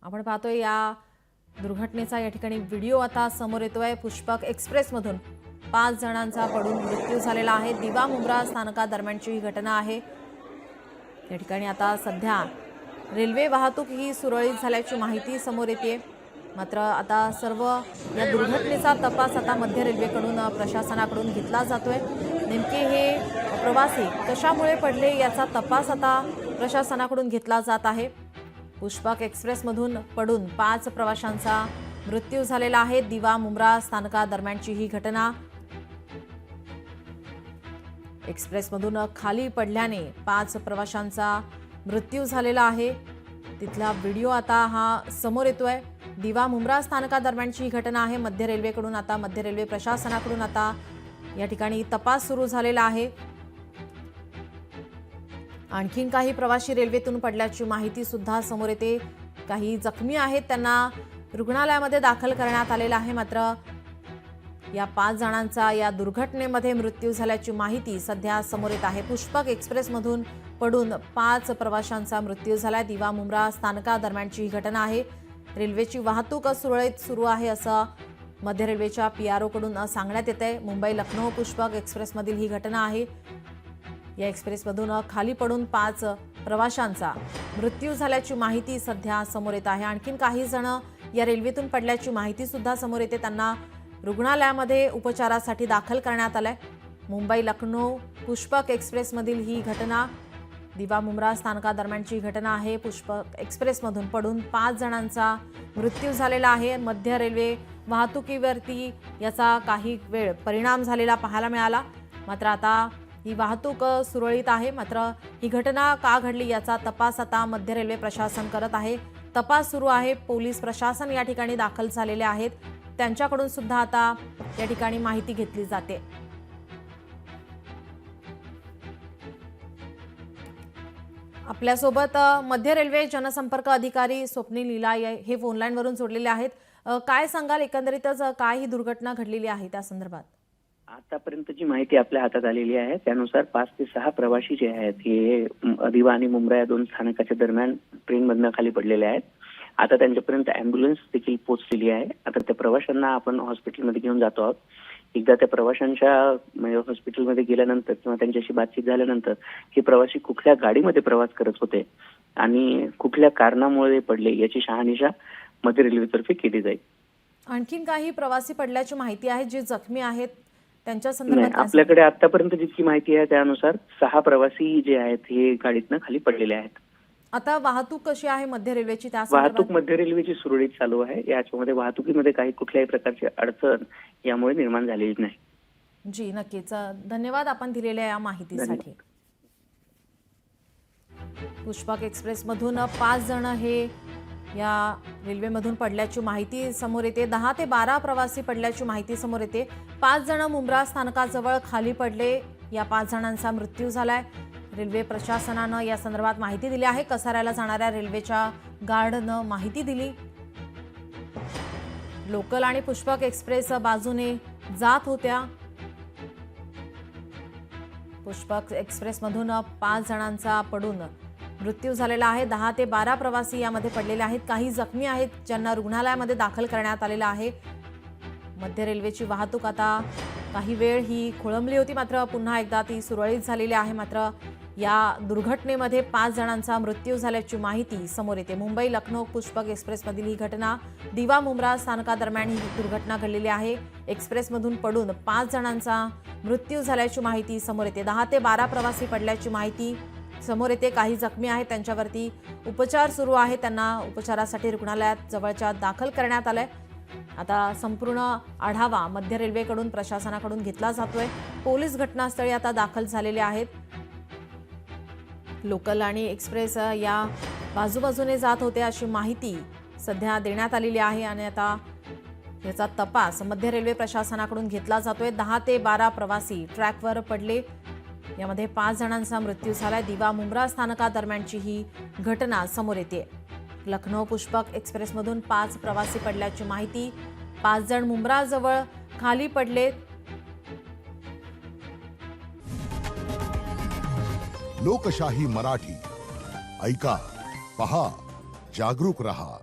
आपण पाहतोय या दुर्घटनेचा या ठिकाणी व्हिडिओ आता समोर येतोय। पुष्पक एक्सप्रेसमधून 5 जणांचा पडून मृत्यू झालेला आहे। दिवा मुंब्रा स्थानकादरम्यानची ही घटना आहे। या ठिकाणी आता सध्या रेल्वे वाहतूक ही सुरळीत झाल्याची माहिती समोर येते। मात्र आता सर्व या दुर्घटनेचा तपास आता मध्य रेल्वेकडून प्रशासनाकडून घेतला जातोय। नेमके हे प्रवासी कशामुळे पडले याचा तपास आता प्रशासनाकडून घेतला जात आहे। पुष्पक एक्सप्रेसमधून पडून 5 प्रवाशांचा मृत्यू झालेला आहे। दिवा मुंब्रा स्थानकादरम्यानची ही घटना। एक्सप्रेसमधून खाली पडल्याने 5 प्रवाशांचा मृत्यू झालेला आहे। तिथला व्हिडिओ आता हा समोर येतोय। दिवा मुंब्रा स्थानकादरम्यानची ही घटना आहे। मध्य रेल्वे प्रशासनाकडून आता या ठिकाणी तपास सुरू झालेला आहे। आणखीन काही प्रवासी रेल्वेतून पडल्याची माहिती सुद्धा समोर येते। काही जखमी आहेत, त्यांना रुग्णालयामध्ये दाखल करण्यात आलेला आहे। मात्र या 5 जणांचा या दुर्घटनेमध्ये मृत्यू झाल्याची माहिती सध्या समोर येत आहे। पुष्पक एक्सप्रेसमधून पडून 5 प्रवाशांचा मृत्यू झालाय। दिवा मुंब्रा स्थानकादरम्यानची ही घटना आहे। रेल्वेची वाहतूक सुरळीत सुरू आहे असं मध्य रेल्वेच्या PRO कडून सांगण्यात येते। मुंबई लखनौ पुष्पक एक्सप्रेसमधील ही घटना आहे। या एक्सप्रेसमधून खाली पडून 5 प्रवाशांचा मृत्यू झाल्याची माहिती सध्या समोर येत आहे। आणखीन काही जण या रेल्वेतून पडल्याची माहिती सुद्धा समोर येते। त्यांना रुग्णालयामध्ये उपचारासाठी दाखल करण्यात आलंय। मुंबई लखनौ पुष्पक एक्सप्रेसमधील ही घटना दिवा मुंब्रा स्थानकादरम्यानची घटना आहे। पुष्पक एक्सप्रेसमधून पडून 5 जणांचा मृत्यू झालेला आहे। मध्य रेल्वे वाहतुकीवरती याचा काही वेळ परिणाम झालेला पाहायला मिळाला। मात्र आता ही वाहतूक सुरळीत आहे। मात्र ही घटना का घडली याचा तपास आता मध्य रेल्वे प्रशासन करत आहे। तपास सुरू आहे। पोलीस प्रशासन या ठिकाणी दाखल झालेले आहेत। त्यांच्याकडून सुद्धा आता या ठिकाणी माहिती घेतली जाते। आपल्यासोबत मध्य रेल्वे जनसंपर्क अधिकारी स्वप्नील लीला हे फोन लाईन वरून जोडलेले आहेत। काय सांगाल, एकंदरीतच काय ही दुर्घटना घडलेली आहे त्या संदर्भात? आतापर्यंत जी माहिती आपल्या हातात आलेली आहे त्यानुसार 5 ते 6 प्रवासी जे आहेत हे दिवा आणि मुंब्रा या 2 स्थानकाच्या दरम्यान ट्रेनमधनं खाली पडलेले आहेत। आता त्यांच्यापर्यंत अँब्युलन्स देखील पोहोचलेली आहे। आता त्या प्रवाशांना आपण हॉस्पिटलमध्ये घेऊन जातो आहोत। एकदा त्या प्रवाशांच्या हॉस्पिटलमध्ये गेल्यानंतर किंवा त्यांच्याशी बातचीत झाल्यानंतर हे प्रवासी कुठल्या गाडीमध्ये प्रवास करत होते आणि कुठल्या कारणामुळे पडले याची शहानिशा मध्य रेल्वेतर्फे केली जाईल। आणखीन काही प्रवासी पडल्याची माहिती आहे, जे जखमी आहेत त्यांच्या संदर्भात आपल्याकडे आतापर्यंत जितकी माहिती आहे त्यानुसार 6 प्रवासी जे आहेत हे गाडीतनं खाली पडलेले आहेत। आता वाहतूक कशी आहे मध्य रेल्वेची? वाहतूक मध्य रेल्वेची सुरळीत चालू आहे। याच्यामध्ये वाहतुकीमध्ये काही कुठल्याही प्रकारची अडचण यामुळे निर्माण झालेली नाही। जी नक्कीच, धन्यवाद आपण दिलेल्या या माहितीसाठी। पुष्पक एक्सप्रेसमधून 5 जण हे या रेल्वेमधून पडल्याची माहिती समोर येते। 10 ते 12 प्रवासी पडल्याची माहिती समोर येते। 5 जण मुंब्रा स्थानकाजवळ खाली पडले। या 5 जणांचा मृत्यू झालाय। रेल्वे प्रशासनानं या संदर्भात माहिती दिली आहे। कसाऱ्याला जाणाऱ्या रेल्वेच्या गार्डनं माहिती दिली। लोकल आणि पुष्पक एक्सप्रेस बाजूने जात होत्या। पुष्पक एक्सप्रेसमधून 5 जणांचा पडून मृत्यू झालेला आहे। 10 ते 12 प्रवासी यामध्ये पडलेले आहेत। काही जखमी आहेत, ज्यांना रुग्णालयामध्ये दाखल करण्यात आलेलं आहे। मध्य रेल्वेची वाहतूक आता काही वेळ ही खोळंबली होती, मात्र पुन्हा एकदा ती सुरळीत झालेली आहे। मात्र या दुर्घटनेमध्ये 5 जणांचा मृत्यू झाल्याची माहिती समोर येते। मुंबई लखनौ पुष्पक एक्सप्रेसमधील ही घटना दिवा मुंब्रा स्थानकादरम्यान ही दुर्घटना घडलेली आहे। एक्सप्रेसमधून पडून 5 जणांचा मृत्यू झाल्याची माहिती समोर येते। 10 ते 12 प्रवासी पडल्याची माहिती समोर येते। काही जखमी आहेत, त्यांच्यावरती उपचार सुरू आहे। त्यांना उपचारासाठी रुग्णालयात जवळच्या दाखल करण्यात आलंय। आता संपूर्ण आढावा मध्य रेल्वेकडून प्रशासनाकडून घेतला जातोय। पोलीस घटनास्थळी आता दाखल झालेले आहेत। लोकल आणि एक्सप्रेस या बाजूबाजूने जात होते अशी माहिती सध्या देण्यात आलेली आहे आणि आता याचा तपास मध्य रेल्वे प्रशासनाकडून घेतला जातोय। 10 ते 12 प्रवासी ट्रॅकवर पडले। यामध्ये 5 जणांचा मृत्यू झालाय। दिवा मुंब्रा स्थानकादरम्यानची ही घटना समोर येते। लखनौ पुष्पक एक्सप्रेसमधून 5 प्रवासी पडल्याची माहिती। 5 जण मुंब्राजवळ खाली पडलेत। लोकशाही मराठी ऐका, पहा, जागरूक रहा।